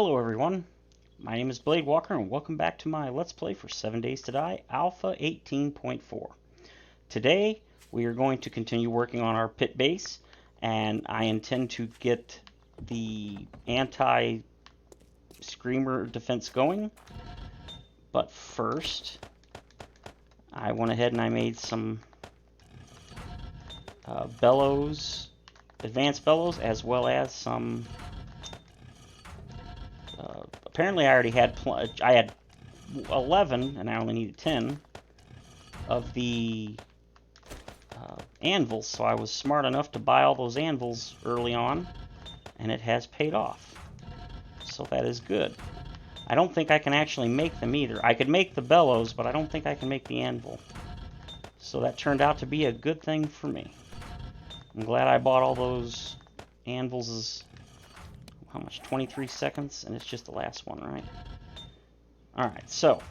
Hello everyone, my name is Blade Walker and welcome back to my Let's Play for 7 Days to Die, Alpha 18.4. Today we are going to continue working on our pit base, and I intend to get the anti-screamer defense going. But first, I went ahead and I made some bellows, advanced bellows, as well as some apparently I already had I had 11 and I only needed 10 of the anvils, so I was smart enough to buy all those anvils early on, and it has paid off, so that is good. I don't think I can actually make them either. I could make the bellows, but I don't think I can make the anvil, so that turned out to be a good thing for me. I'm glad I bought all those anvils. How much? 23 seconds, and it's just the last one, right? Alright, so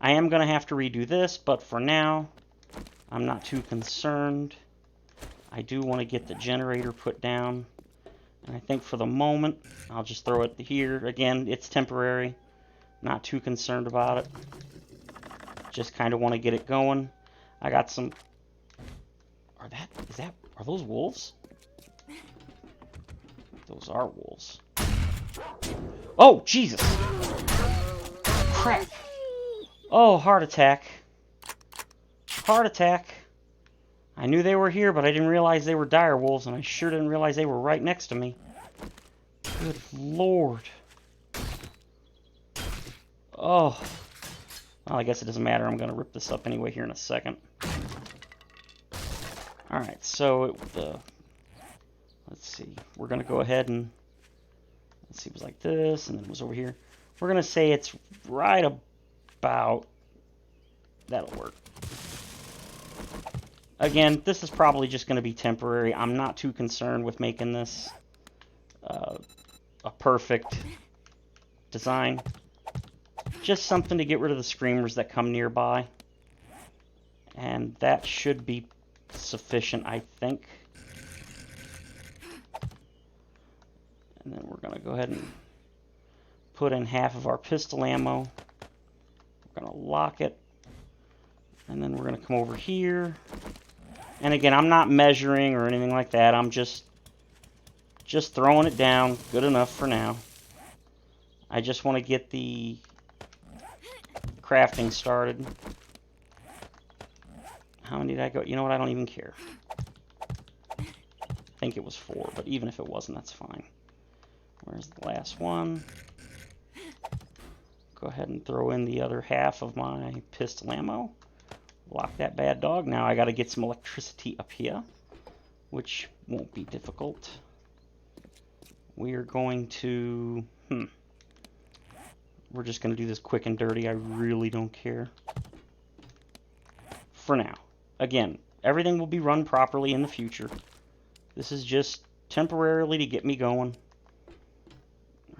I am going to have to redo this, but for now, I'm not too concerned. I do want to get the generator put down, and I think for the moment, I'll just throw it here. Again, it's temporary. Not too concerned about it. Just kind of want to get it going. I got some... Are those wolves? Those are wolves. Oh, Jesus! Crap! Oh, heart attack. Heart attack. I knew they were here, but I didn't realize they were dire wolves, and I sure didn't realize they were right next to me. Good Lord. Oh. Well, I guess it doesn't matter. I'm going to rip this up anyway here in a second. Alright, so let's see. We're going to go ahead and... Let's see, it was like this, and then it was over here. We're going to say it's right about... That'll work. Again, this is probably just going to be temporary. I'm not too concerned with making this a perfect design. Just something to get rid of the screamers that come nearby. And that should be sufficient, I think. And then we're going to go ahead and put in half of our pistol ammo. We're going to lock it. And then we're going to come over here. And again, I'm not measuring or anything like that. I'm just throwing it down. Good enough for now. I just want to get the crafting started. How many did I go? You know what? I don't even care. I think it was 4, but even if it wasn't, that's fine. Where's the last one? Go ahead and throw in the other half of my pistol ammo. Lock that bad dog. Now I got to get some electricity up here, which won't be difficult. We are going to... We're just going to do this quick and dirty. I really don't care. For now. Again, everything will be run properly in the future. This is just temporarily to get me going.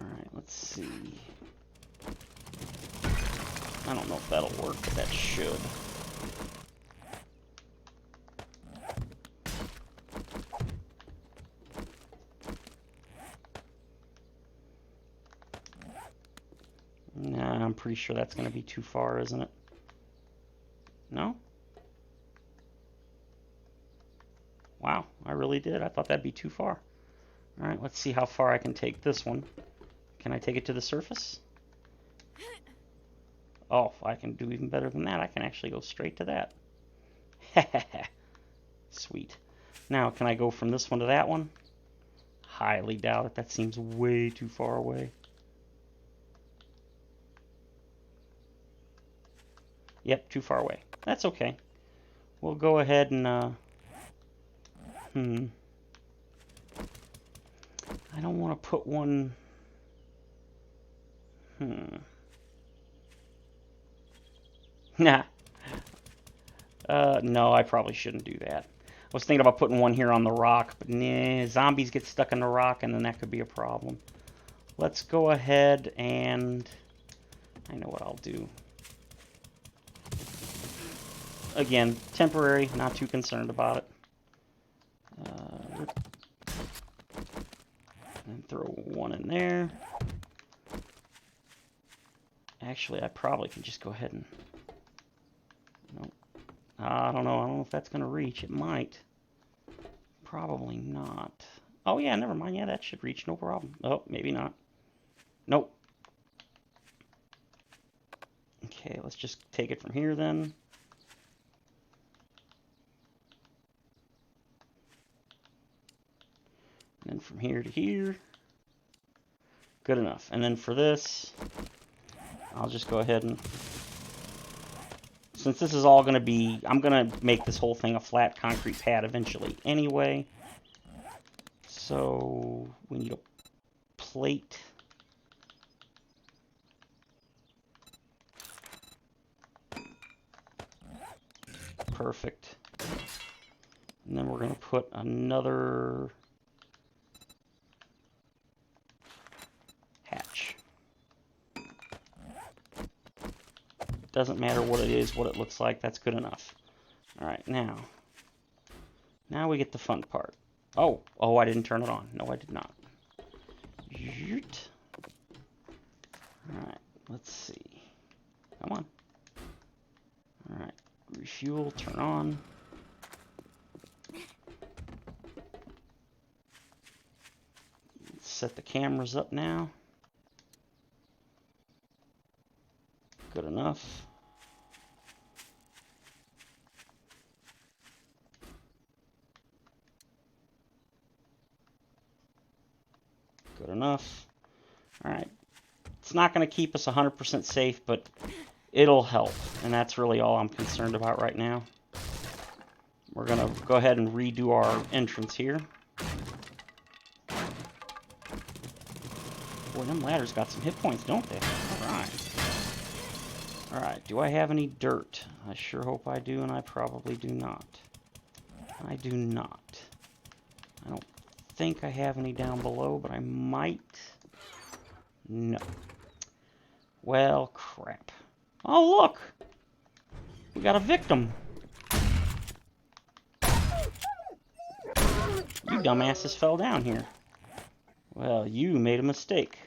Alright, let's see. I don't know if that'll work, but that should. Nah, I'm pretty sure that's going to be too far, isn't it? No? Wow, I really did. I thought that'd be too far. Alright, let's see how far I can take this one. Can I take it to the surface? Oh, I can do even better than that. I can actually go straight to that. Sweet. Now, can I go from this one to that one? Highly doubt it. That seems way too far away. Yep, too far away. That's okay. We'll go ahead and, I don't want to put one... Nah. No, I probably shouldn't do that. I was thinking about putting one here on the rock, but nah, zombies get stuck in the rock, and then that could be a problem. Let's go ahead and... I know what I'll do. Again, temporary, not too concerned about it. And throw one in there. Actually, I probably can just go ahead and... Nope. I don't know. I don't know if that's going to reach. It might. Probably not. Oh, yeah, never mind. Yeah, that should reach. No problem. Oh, maybe not. Nope. Okay, let's just take it from here then. And then from here to here. Good enough. And then for this, I'll just go ahead and... Since this is all going to be... I'm going to make this whole thing a flat concrete pad eventually anyway. So we need a plate. Perfect. And then we're going to put another hatch. Doesn't matter what it is, what it looks like, that's good enough. Alright, now we get the fun part. Oh, I didn't turn it on. No, I did not. Alright, let's see. Come on. Alright, refuel, turn on. Let's set the cameras up now. Good enough. Good enough. Alright. It's not going to keep us 100% safe, but it'll help. And that's really all I'm concerned about right now. We're going to go ahead and redo our entrance here. Boy, them ladders got some hit points, don't they? Alright. Alright, do I have any dirt? I sure hope I do, and I probably do not. I do not. I don't think I have any down below, but I might. No. Well, crap. Oh, look! We got a victim. You dumbasses fell down here. Well, you made a mistake.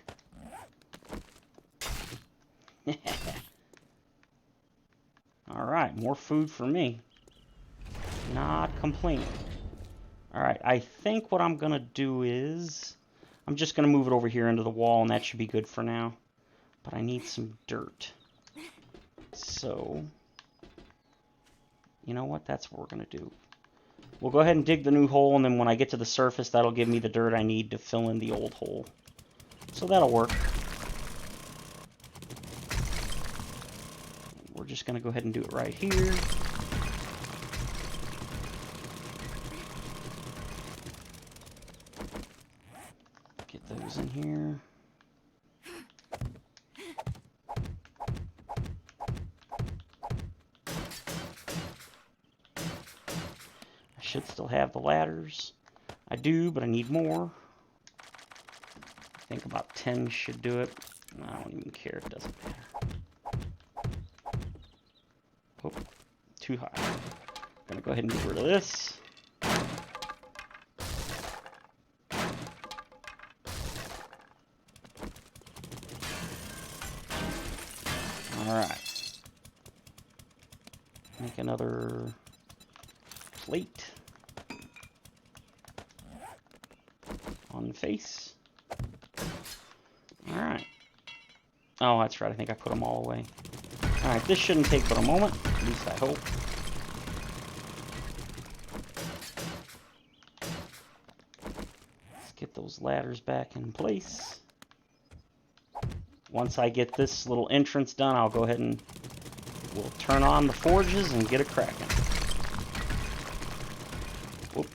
Alright, more food for me. Not complaining. Alright, I think what I'm going to do is... I'm just going to move it over here into the wall, and that should be good for now. But I need some dirt. So... You know what? That's what we're going to do. We'll go ahead and dig the new hole, and then when I get to the surface, that'll give me the dirt I need to fill in the old hole. So that'll work. We're just going to go ahead and do it right here. Get those in here. I should still have the ladders. I do, but I need more. I think about 10 should do it. I don't even care, it doesn't matter. Oh, too high. I'm gonna go ahead and get rid of this. Alright. Make another plate. On the face. Alright. Oh, that's right. I think I put them all away. Alright, this shouldn't take but a moment. At least I hope. Let's get those ladders back in place. Once I get this little entrance done, I'll go ahead and we'll turn on the forges and get it cracking. Whoop.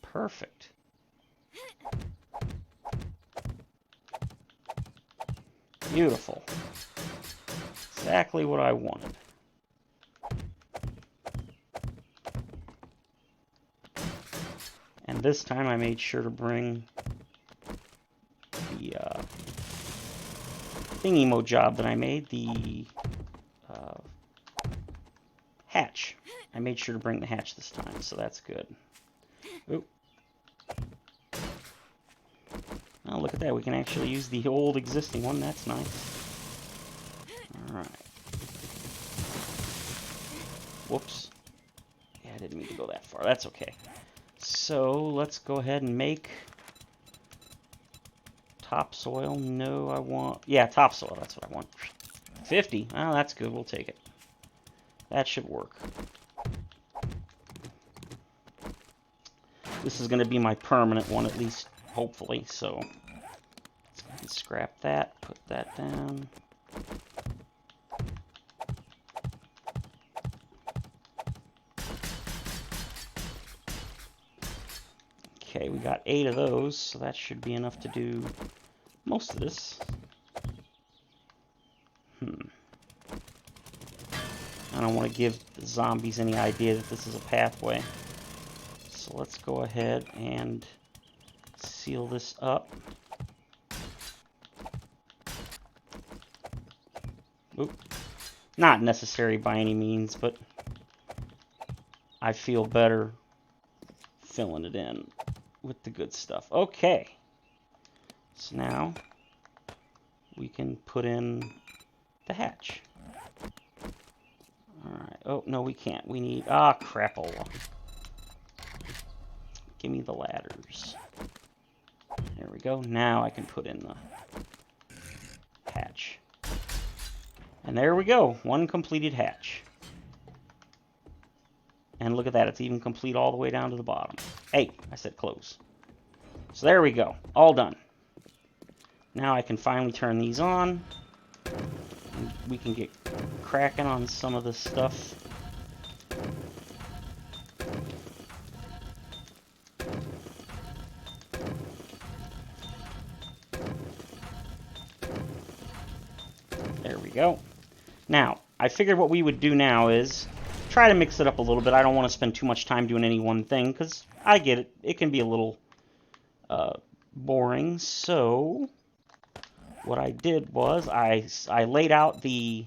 Perfect. Beautiful. Exactly what I wanted. And this time I made sure to bring the thingy-mo job that I made, the hatch. I made sure to bring the hatch this time, so that's good. Oop. Oh, look at that. We can actually use the old existing one. That's nice. Alright. Whoops. Yeah, I didn't mean to go that far. That's okay. So, let's go ahead and make topsoil. No, I want... Yeah, topsoil. That's what I want. 50. Oh, that's good. We'll take it. That should work. This is going to be my permanent one, at least, hopefully. So, let's go ahead and scrap that. Put that down. Okay, we got 8 of those, so that should be enough to do most of this. I don't want to give the zombies any idea that this is a pathway. So let's go ahead and seal this up. Oop. Not necessary by any means, but I feel better filling it in with the good stuff. Okay. So now we can put in the hatch. Alright. Oh, no, we can't. We need... Ah, crapola. Give me the ladders. There we go. Now I can put in the hatch. And there we go. One completed hatch. And look at that. It's even complete all the way down to the bottom. Hey, I said close. So there we go. All done. Now I can finally turn these on. And we can get cracking on some of this stuff. There we go. Now, I figured what we would do now is try to mix it up a little bit. I don't want to spend too much time doing any one thing, because I get it. It can be a little boring. So, what I did was I laid out the...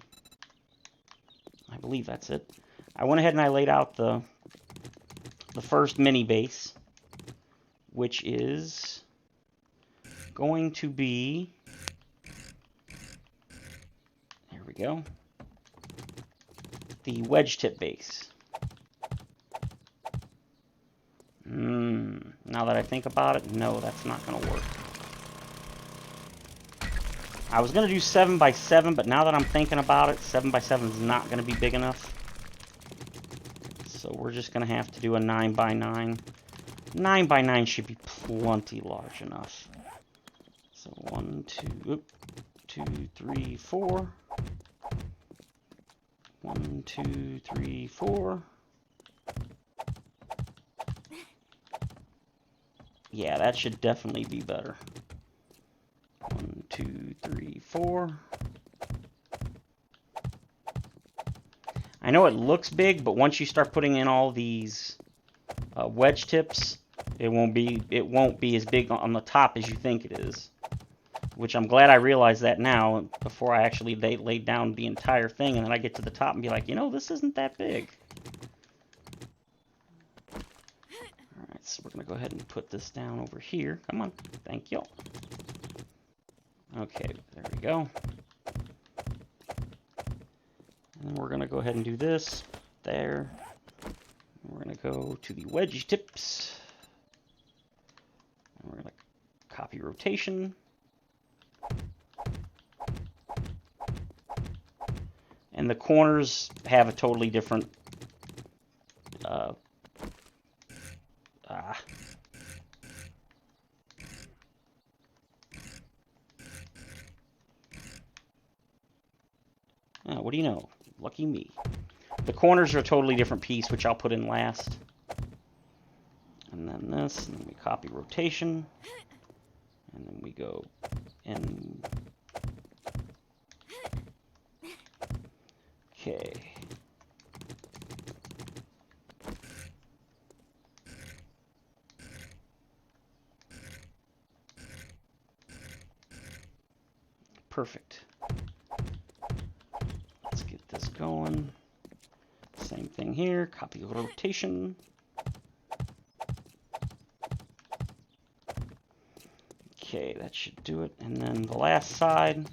I believe that's it. I went ahead and I laid out the first mini base, which is going to be... There we go. The wedge tip base. Now that I think about it, no, that's not going to work. I was going to do 7 by 7, but now that I'm thinking about it, 7 by 7 is not going to be big enough. So we're just going to have to do a 9 by 9. 9 by 9 should be plenty large enough. So 1, 2, 2, 3, 4. 1, 2, 3, 4. Yeah, that should definitely be better. 1, 2, 3, 4. I know it looks big, but once you start putting in all these wedge tips, it won't be as big on the top as you think it is. Which I'm glad I realized that now before I actually laid down the entire thing, and then I get to the top and be like, you know, this isn't that big. Alright, so we're going to go ahead and put this down over here. Come on. Thank you. Okay, there we go. And then we're going to go ahead and do this. There. We're going to go to the wedge tips. And we're going to copy rotation. And the corners have a totally different what do you know? Lucky me. The corners are a totally different piece, which I'll put in last. And then this, and then we copy rotation. And then we go in. Okay. Perfect. Let's get this going. Same thing here, copy rotation. Okay, that should do it. And then the last side.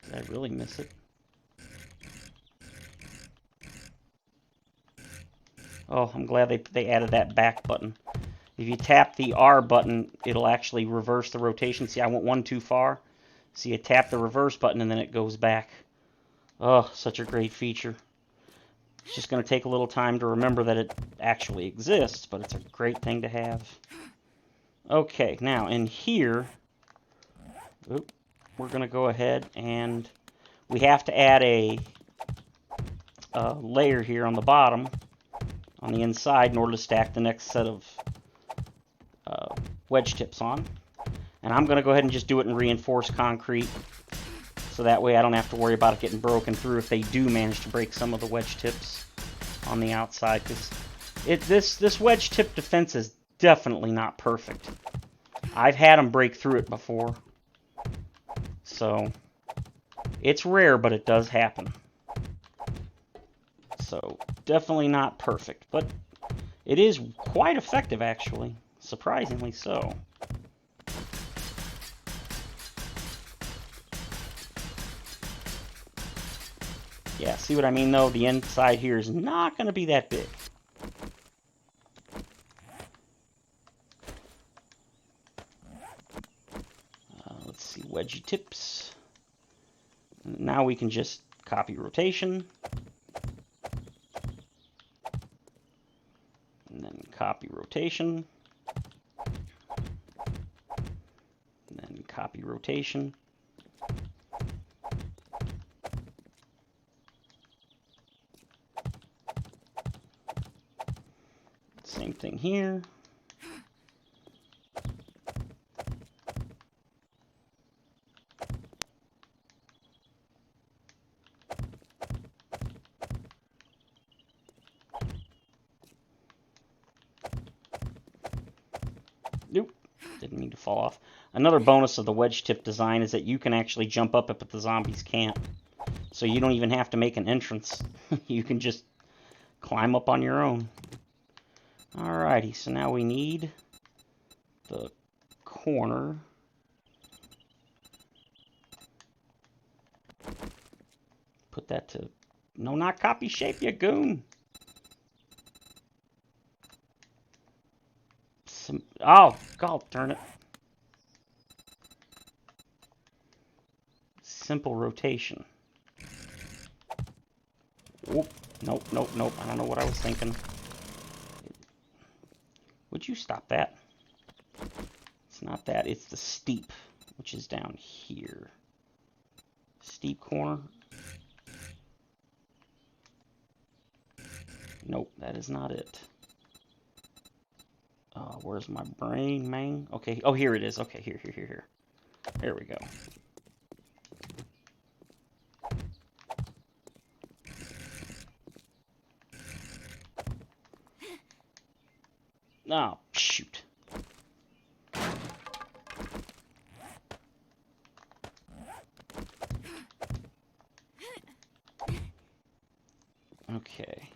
Did I really miss it? Oh, I'm glad they added that back button. If you tap the R button, it'll actually reverse the rotation. See, I went one too far. So you tap the reverse button and then it goes back. Oh, such a great feature. It's just going to take a little time to remember that it actually exists, but it's a great thing to have. Okay, now in here, we're going to go ahead and we have to add a layer here on the bottom, on the inside, in order to stack the next set of wedge tips on. And I'm going to go ahead and just do it in reinforced concrete, so that way I don't have to worry about it getting broken through if they do manage to break some of the wedge tips on the outside, because this wedge tip defense is definitely not perfect. I've had them break through it before, so it's rare, but it does happen. So definitely not perfect, but it is quite effective, actually, surprisingly so. Yeah, see what I mean, though? The inside here is not going to be that big. Let's see, wedgie tips. Now we can just copy rotation. And then copy rotation. And then copy rotation. Same thing here. Nope, didn't mean to fall off. Another bonus of the wedge tip design is that you can actually jump up if the zombies can't. So you don't even have to make an entrance. You can just climb up on your own. Alrighty, so now we need the corner. Put that to... No, not copy shape, you goon! Oh, God darn it. Simple rotation. Oop, nope, nope, nope. I don't know what I was thinking. Would you stop that? It's not that, it's the steep, which is down here. Steep corner. Nope, that is not it. Where's my brain, man? Okay, oh, here it is. Okay, here. There we go. Oh, shoot. Okay.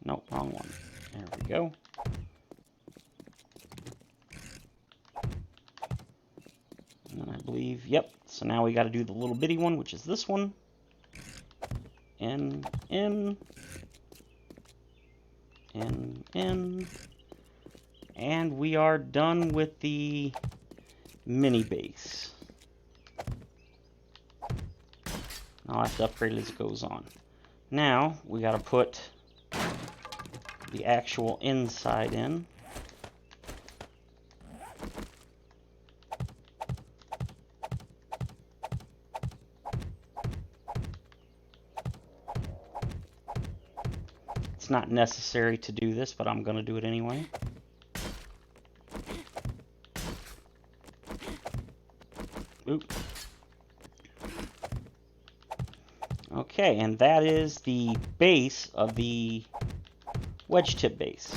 Nope, wrong one. There we go. And then I believe, yep. So now we got to do the little bitty one, which is this one. In. And we are done with the mini base. I'll have to upgrade it as it goes on. Now, we got to put the actual inside in. It's not necessary to do this, but I'm going to do it anyway. Oop. Okay, and that is the base of the wedge tip base.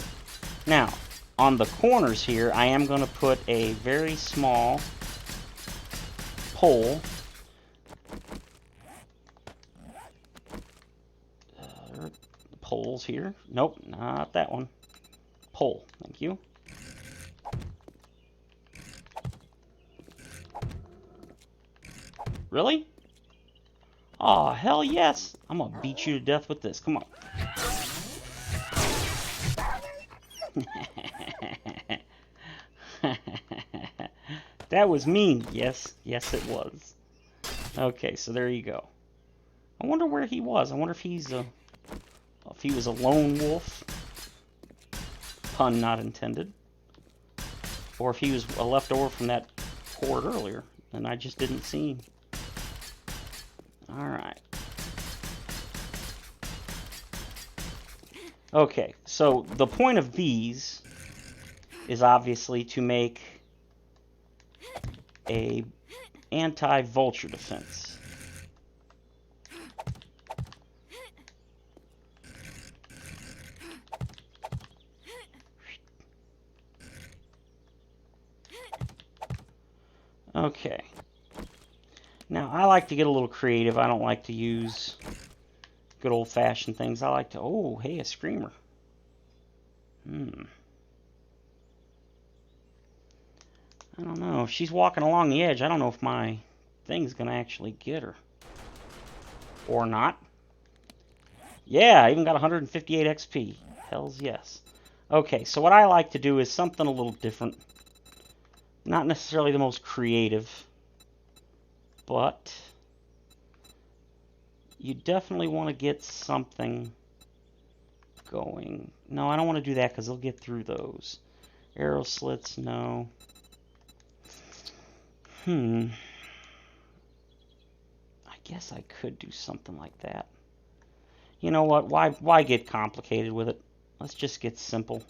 Now, on the corners here, I am going to put a very small pole. Poles here. Nope, not that one. Pole, thank you. Really? Aw, hell yes! I'm gonna beat you to death with this. Come on. That was mean. Yes, yes it was. Okay, so there you go. I wonder where he was. I wonder if he was a lone wolf. Pun not intended. Or if he was a leftover from that horde earlier, and I just didn't see him. Alright. Okay, so the point of these is obviously to make a anti-vulture defense. Okay. Now, I like to get a little creative. I don't like to use good old-fashioned things. I like to... Oh, hey, a screamer. I don't know. If she's walking along the edge, I don't know if my thing's going to actually get her. Or not. Yeah, I even got 158 XP. Hells yes. Okay, so what I like to do is something a little different. Not necessarily the most creative, but you definitely want to get something going. No, I don't want to do that because they'll get through those. Arrow slits, no. I guess I could do something like that. You know what? Why get complicated with it? Let's just get simple.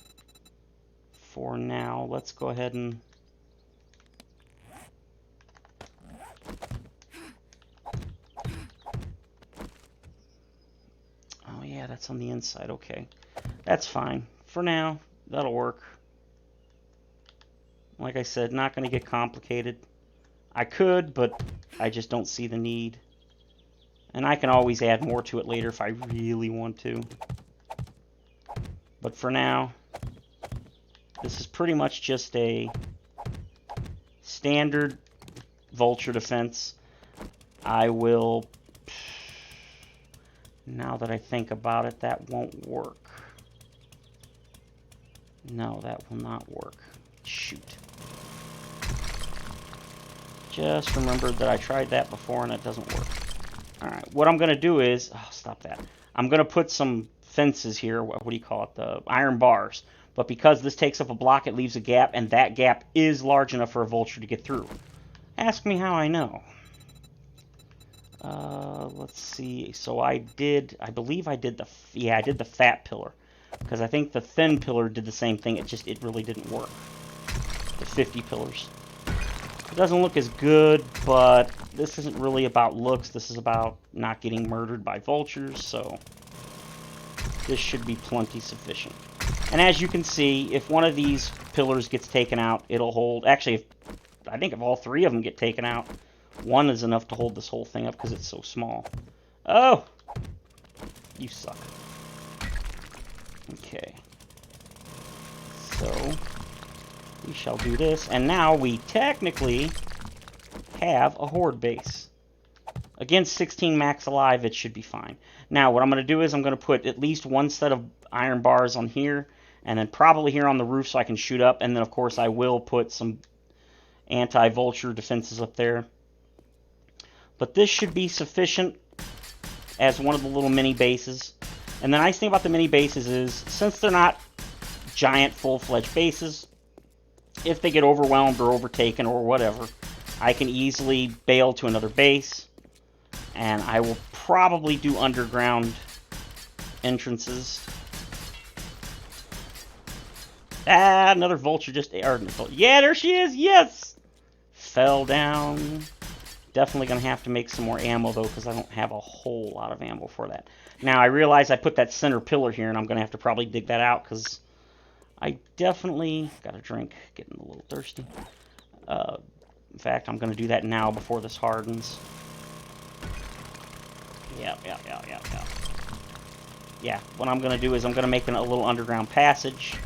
For now, let's go ahead and... Oh yeah, that's on the inside. Okay. That's fine. For now, that'll work. Like I said, not going to get complicated. I could, but I just don't see the need. And I can always add more to it later if I really want to. But for now, this is pretty much just a standard vulture defense. I will... Now that I think about it, that won't work. No, that will not work. Shoot. Just remembered that I tried that before and it doesn't work. Alright, what I'm going to do is... Oh, stop that. I'm going to put some fences here. What do you call it? The iron bars. But because this takes up a block, it leaves a gap, and that gap is large enough for a vulture to get through. Ask me how I know. Let's see. So I believe I did the fat pillar. Because I think the thin pillar did the same thing. It really didn't work. The 50 pillars. It doesn't look as good, but this isn't really about looks. This is about not getting murdered by vultures, so this should be plenty sufficient. And as you can see, if one of these pillars gets taken out, it'll hold... Actually, I think if all three of them get taken out, one is enough to hold this whole thing up because it's so small. Oh! You suck. Okay. So, we shall do this. And now we technically have a horde base. Against 16 max alive, it should be fine. Now, what I'm going to do is I'm going to put at least one set of iron bars on here, and then probably here on the roof so I can shoot up. And then, of course, I will put some anti-vulture defenses up there. But this should be sufficient as one of the little mini bases. And the nice thing about the mini bases is, since they're not giant full-fledged bases, if they get overwhelmed or overtaken or whatever, I can easily bail to another base. And I will probably do underground entrances. Ah, another vulture just... Yeah, there she is! Yes! Fell down. Definitely going to have to make some more ammo, though, because I don't have a whole lot of ammo for that. Now, I realize I put that center pillar here, and I'm going to have to probably dig that out, because I definitely... Got a drink. Getting a little thirsty. In fact, I'm going to do that now before this hardens. Yeah. Yeah, what I'm going to do is I'm going to make a little underground passage.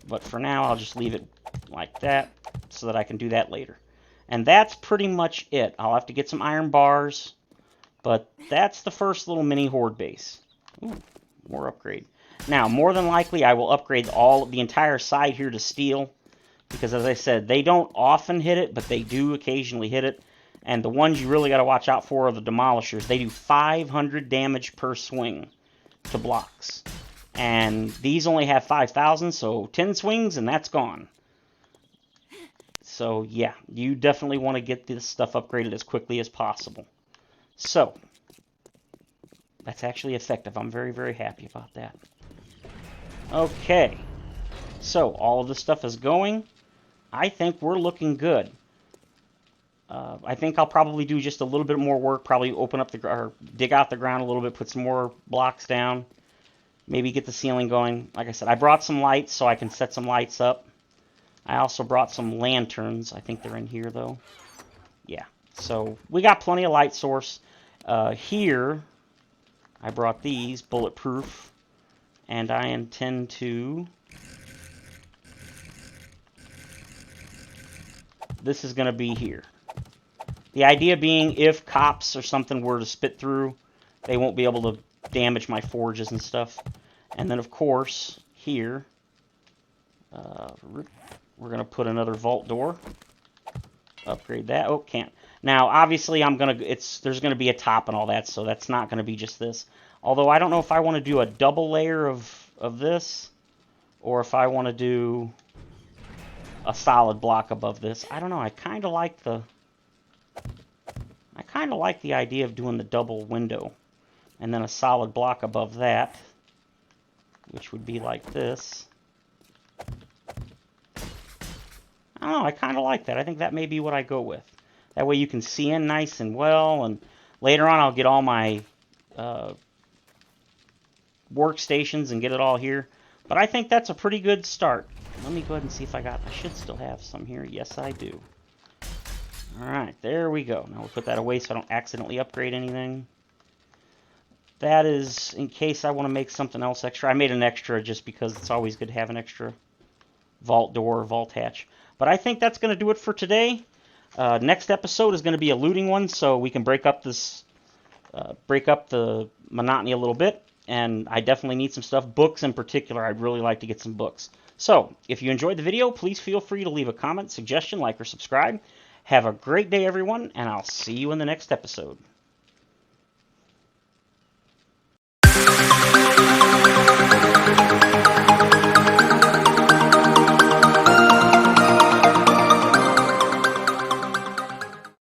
But for now, I'll just leave it like that so that I can do that later. And that's pretty much it. I'll have to get some iron bars. But that's the first little mini horde base. Ooh, more upgrade. Now, more than likely, I will upgrade the entire side here to steel. Because, as I said, they don't often hit it, but they do occasionally hit it. And the ones you really got to watch out for are the demolishers. They do 500 damage per swing to blocks. And these only have 5,000, so 10 swings and that's gone. So, yeah, you definitely want to get this stuff upgraded as quickly as possible. So, that's actually effective. I'm very, very happy about that. Okay, so all of this stuff is going. I think we're looking good. I think I'll probably do just a little bit more work, probably open up or dig out the ground a little bit, put some more blocks down, maybe get the ceiling going. Like I said, I brought some lights so I can set some lights up. I also brought some lanterns. I think they're in here, though. Yeah, so we got plenty of light source. Here, I brought these, bulletproof, and I intend to... This is going to be here. The idea being if cops or something were to spit through, they won't be able to damage my forges and stuff. And then, of course, here, we're going to put another vault door. Upgrade that. Oh, can't. Now, obviously, there's going to be a top and all that, so that's not going to be just this. Although, I don't know if I want to do a double layer of this, or if I want to do a solid block above this. I don't know. I kind of like the idea of doing the double window and then a solid block above that, which would be like this. I don't know. I kind of like that. I think that may be what I go with. That way you can see in nice and well, and later on I'll get all my workstations and get it all here. But I think that's a pretty good start. Let me go ahead and see if I should still have some here. Yes, I do. Alright, there we go. Now we'll put that away so I don't accidentally upgrade anything. That is in case I want to make something else extra. I made an extra just because it's always good to have an extra vault door, vault hatch. But I think that's going to do it for today. Next episode is going to be a looting one, so we can break up the monotony a little bit. And I definitely need some stuff. Books in particular, I'd really like to get some books. So, if you enjoyed the video, please feel free to leave a comment, suggestion, like, or subscribe. Have a great day, everyone, and I'll see you in the next episode.